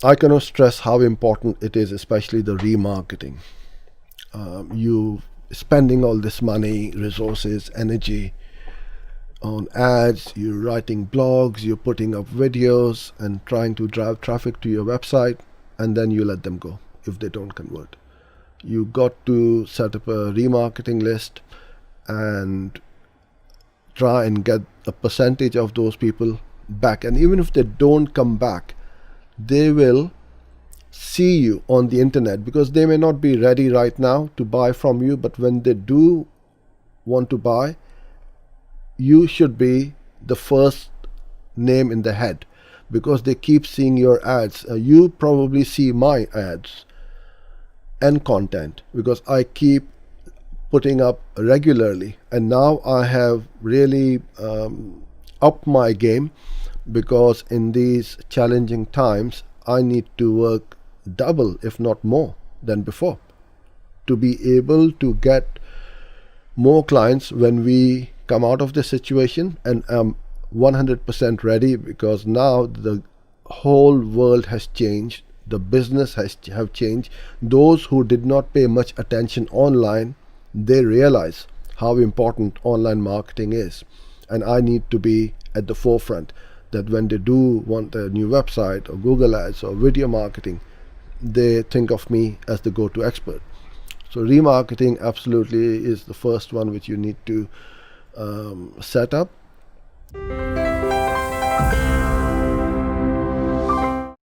I cannot stress how important it is, especially the remarketing. You spending all this money, resources, energy on ads, you're writing blogs, you're putting up videos and trying to drive traffic to your website, and then you let them go if they don't convert. You got to set up a remarketing list and try and get a percentage of those people back. And even if they don't come back, they will see you on the internet, because they may not be ready right now to buy from you, but when they do want to buy, you should be the first name in the head, because they keep seeing your ads. You probably see my ads and content because I keep putting up regularly, and now I have really upped my game, because in these challenging times I need to work double if not more than before to be able to get more clients when we come out of this situation. And I'm 100% ready, because now the whole world has changed, the business has have changed. Those who did not pay much attention online, they realize how important online marketing is, and I need to be at the forefront, that when they do want a new website or Google ads or video marketing, they think of me as the go-to expert. So remarketing absolutely is the first one which you need to set up.